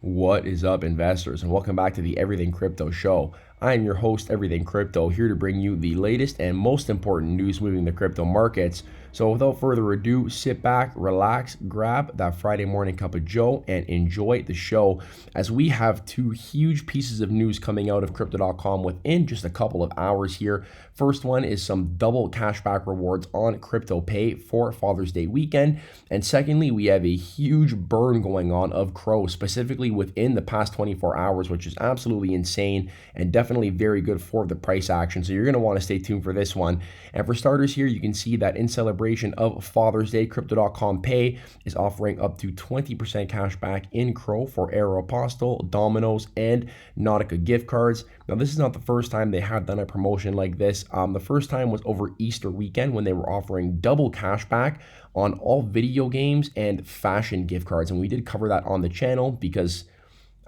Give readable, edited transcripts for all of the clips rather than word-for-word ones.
What is up, investors, and welcome back to the Everything Crypto Show. I am your host, Everything Crypto, here to bring you the latest and most important news moving the crypto markets. So without further ado, sit back, relax, grab that Friday morning cup of joe, and enjoy the show as we have two huge pieces of news coming out of Crypto.com within just a couple of hours here. First one is some double cashback rewards on Crypto Pay for Father's Day weekend. And secondly, we have a huge burn going on of CRO, specifically within the past 24 hours, which is absolutely insane and definitely very good for the price action. So you're going to want to stay tuned for this one. And for starters here, you can see that in celebration of Father's Day, Crypto.com Pay is offering up to 20% cash back in CRO for Aeropostale, Domino's, and Nautica gift cards. Now, this is not the first time they have done a promotion like this. The first time was over Easter weekend when they were offering double cash back on all video games and fashion gift cards. And we did cover that on the channel because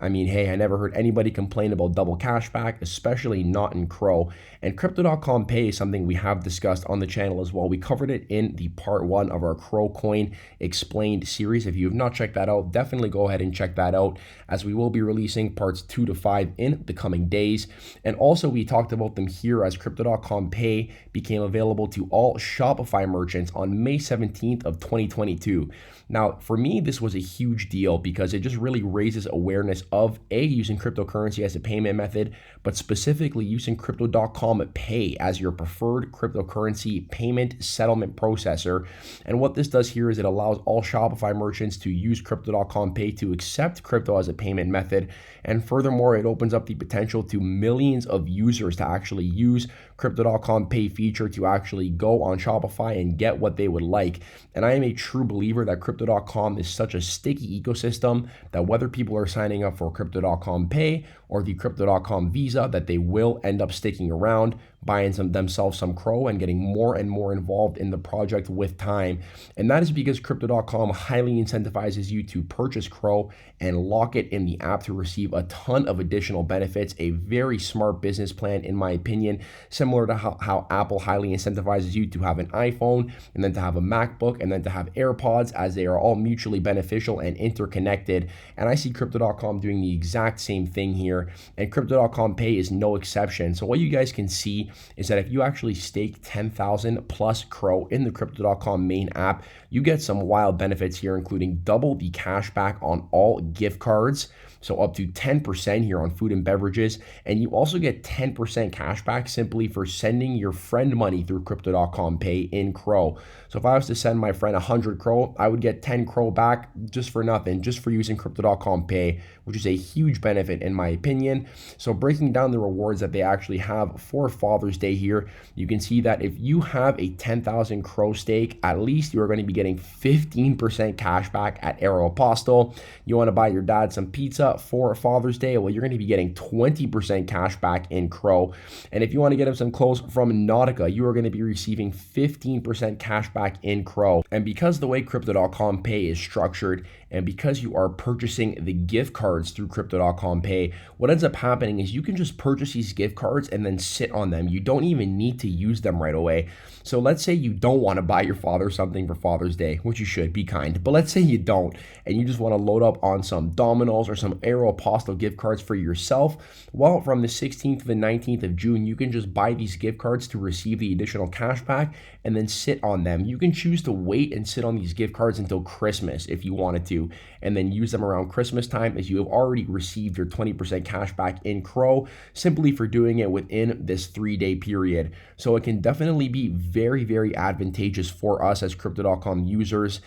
hey, I never heard anybody complain about double cashback, especially not in CRO. And Crypto.com Pay is something we have discussed on the channel as well. We covered it in the part 1 of our CRO Coin Explained series. If you have not checked that out, definitely go ahead and check that out, as we will be releasing parts 2 to 5 in the coming days. And also, we talked about them here as Crypto.com Pay became available to all Shopify merchants on May 17th of 2022. Now, for me, this was a huge deal because it just really raises awareness of using cryptocurrency as a payment method, but specifically using Crypto.com Pay as your preferred cryptocurrency payment settlement processor. And what this does here is it allows all Shopify merchants to use Crypto.com Pay to accept crypto as a payment method. And furthermore, it opens up the potential to millions of users to actually use Crypto.com Pay feature to actually go on Shopify and get what they would like. And I am a true believer that Crypto.com is such a sticky ecosystem that whether people are signing up for Crypto.com Pay or the Crypto.com Visa, that they will end up sticking around, buying themselves some CRO and getting more and more involved in the project with time. And that is because Crypto.com highly incentivizes you to purchase CRO and lock it in the app to receive a ton of additional benefits. A very smart business plan, in my opinion, similar to how Apple highly incentivizes you to have an iPhone and then to have a MacBook and then to have AirPods, as they are all mutually beneficial and interconnected. And I see Crypto.com doing the exact same thing here, and Crypto.com Pay is no exception. So what you guys can see is that if you actually stake 10,000 plus CRO in the Crypto.com main app, you get some wild benefits here, including double the cash back on all gift cards, so up to 10% here on food and beverages. And you also get 10% cash back simply for sending your friend money through Crypto.com Pay in CRO. So if I was to send my friend 100 CRO, I would get 10 CRO back just for nothing, just for using Crypto.com Pay, which is a huge benefit in my opinion. So breaking down the rewards that they actually have for Father's Day here, you can see that if you have a 10,000 CRO stake, at least you are going to be getting 15% cash back at Aeropostale. You want to buy your dad some pizza for Father's Day, well, you're going to be getting 20% cash back in CRO. And if you want to get him some clothes from Nautica, you are going to be receiving 15% cash back in CRO. And because the way Crypto.com Pay is structured, and because you are purchasing the gift cards through Crypto.com Pay, what ends up happening is you can just purchase these gift cards and then sit on them. You don't even need to use them right away. So let's say you don't want to buy your father something for Father's Day, which you should, be kind. But let's say you don't, and you just want to load up on some Domino's or some Aeropostale gift cards for yourself. Well, from the 16th to the 19th of June, you can just buy these gift cards to receive the additional cash back and then sit on them. You can choose to wait and sit on these gift cards until Christmas if you wanted to, and then use them around Christmas time, as you have already received your 20% cash back in CRO simply for doing it within this 3-day period. So it can definitely be very, very advantageous for us as Crypto.com users,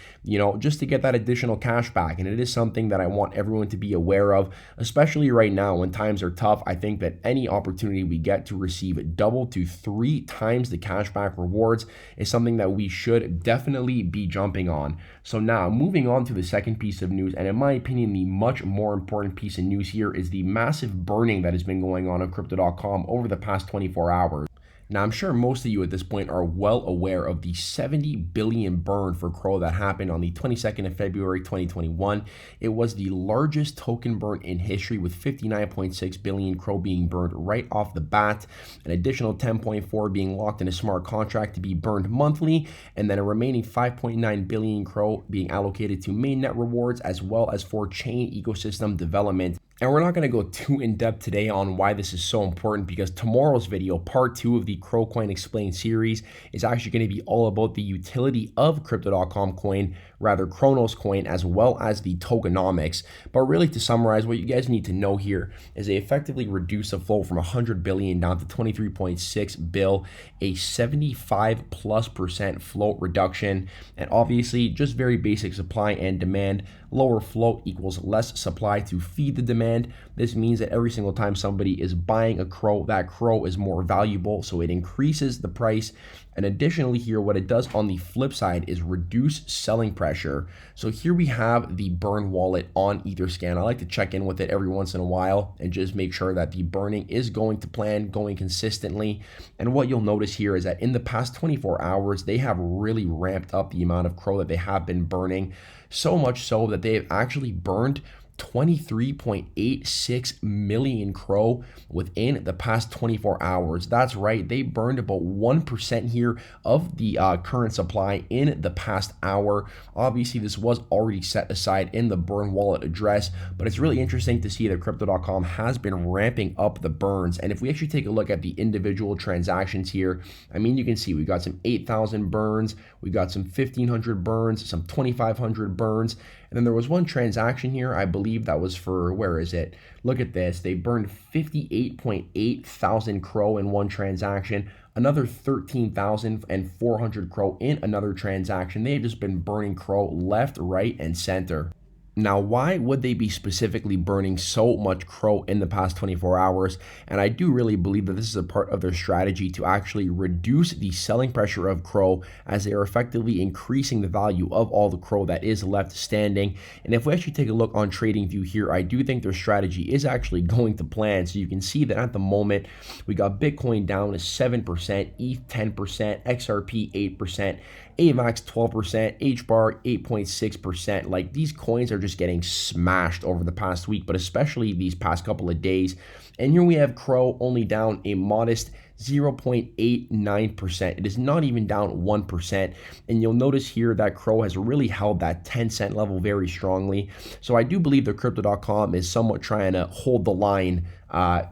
just to get that additional cash back. And it is something that I want everyone to be aware of, especially right now when times are tough. I think that any opportunity we get to receive double to 3 times the cashback rewards is something that we should definitely be jumping on. So now moving on to the second piece of news, and in my opinion, the much more important piece of news here is the massive burning that has been going on Crypto.com over the past 24 hours. Now, I'm sure most of you at this point are well aware of the 70 billion burn for CRO that happened on the 22nd of February 2021. It was the largest token burn in history, with 59.6 billion CRO being burned right off the bat, an additional 10.4 being locked in a smart contract to be burned monthly, and then a remaining 5.9 billion CRO being allocated to mainnet rewards as well as for chain ecosystem development. And we're not going to go too in depth today on why this is so important, because tomorrow's video, part 2 of the CRO Coin Explained series, is actually going to be all about the utility of Crypto.com coin, rather Cronos coin, as well as the tokenomics. But really, to summarize, what you guys need to know here is they effectively reduce the flow from 100 billion down to 23.6 bill, a 75+% float reduction, and obviously just very basic supply and demand. Lower float equals less supply to feed the demand. This means that every single time somebody is buying a CRO, that CRO is more valuable, so it increases the price. And additionally here, what it does on the flip side is reduce selling pressure. So here we have the burn wallet on Etherscan. I like to check in with it every once in a while and just make sure that the burning is going to plan, going consistently. And what you'll notice here is that in the past 24 hours, they have really ramped up the amount of CRO that they have been burning, so much so that they have actually burned 23.86 million CRO within the past 24 hours. That's right, they burned about 1% here of the current supply in the past hour. Obviously, this was already set aside in the burn wallet address, but it's really interesting to see that Crypto.com has been ramping up the burns. And if we actually take a look at the individual transactions here, I mean, you can see we got some 8,000 burns, we got some 1,500 burns, some 2,500 burns, and then there was one transaction here, I believe that was for, where is it? Look at this. They burned 58.8 thousand CRO in one transaction, another 13,400 CRO in another transaction. They've just been burning CRO left, right, and center. Now, why would they be specifically burning so much CRO in the past 24 hours? And I do really believe that this is a part of their strategy to actually reduce the selling pressure of CRO, as they are effectively increasing the value of all the CRO that is left standing. And if we actually take a look on TradingView here, I do think their strategy is actually going to plan. So you can see that at the moment, we got Bitcoin down to 7%, ETH 10%, XRP 8%, AVAX 12%, HBAR 8.6%. Like, these coins are just getting smashed over the past week, but especially these past couple of days. And here we have CRO only down a modest 0.89%. It is not even down 1%. And you'll notice here that CRO has really held that 10-cent level very strongly. So I do believe that Crypto.com is somewhat trying to hold the line,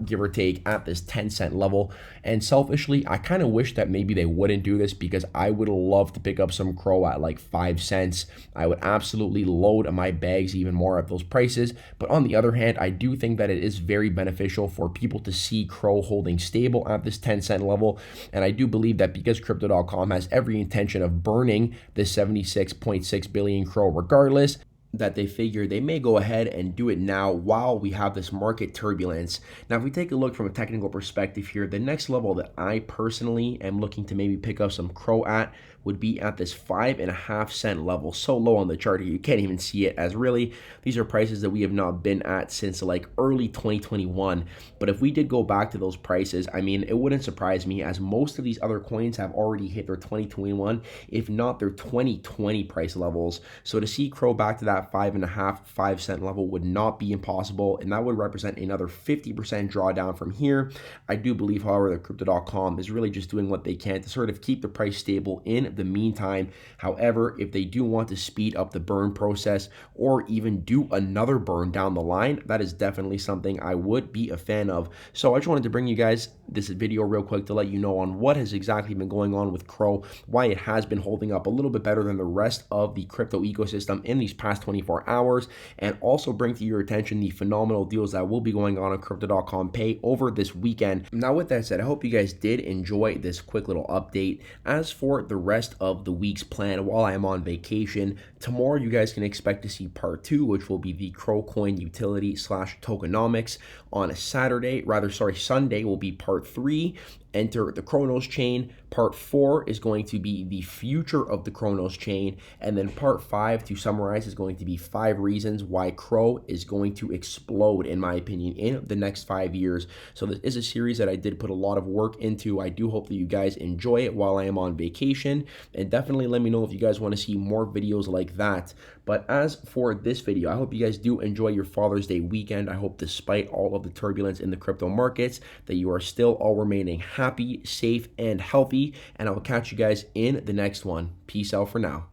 give or take, at this 10-cent level. And selfishly, I kind of wish that maybe they wouldn't do this, because I would love to pick up some CRO at like 5 cents. I would absolutely load my bags even more at those prices. But on the other hand, I do think that it is very beneficial for people to see CRO holding stable at this 10-cent level. And I do believe that because Crypto.com has every intention of burning this 76.6 billion CRO regardless, that they figure they may go ahead and do it now while we have this market turbulence. Now, if we take a look from a technical perspective here, the next level that I personally am looking to maybe pick up some CRO at would be at this 5.5 cent level. So low on the chart here, you can't even see it, as really these are prices that we have not been at since like early 2021. But if we did go back to those prices, I mean, it wouldn't surprise me, as most of these other coins have already hit their 2021, if not their 2020 price levels. So to see CRO back to that 5 cent level would not be impossible, and that would represent another 50% drawdown from here. I do believe, however, that Crypto.com is really just doing what they can to sort of keep the price stable in the meantime. However, if they do want to speed up the burn process, or even do another burn down the line, that is definitely something I would be a fan of. So I just wanted to bring you guys this video real quick to let you know on what has exactly been going on with CRO, why it has been holding up a little bit better than the rest of the crypto ecosystem in these past 24 hours, and also bring to your attention the phenomenal deals that will be going on Crypto.com Pay over this weekend. Now, with that said, I hope you guys did enjoy this quick little update. As for the rest of the week's plan while I am on vacation, tomorrow you guys can expect to see part 2, which will be the CRO coin utility / tokenomics. On a Sunday will be part 3, enter the Cronos chain. Part 4 is going to be the future of the Cronos chain. And then part 5, to summarize, is going to be 5 reasons why CRO is going to explode, in my opinion, in the next 5 years. So this is a series that I did put a lot of work into. I do hope that you guys enjoy it while I am on vacation. And definitely let me know if you guys want to see more videos like that. But as for this video, I hope you guys do enjoy your Father's Day weekend. I hope despite all of the turbulence in the crypto markets that you are still all remaining happy, safe, and healthy. And I will catch you guys in the next one. Peace out for now.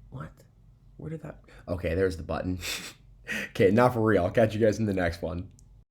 What? Where did that? Okay, there's the button. Okay, not for real. I'll catch you guys in the next one.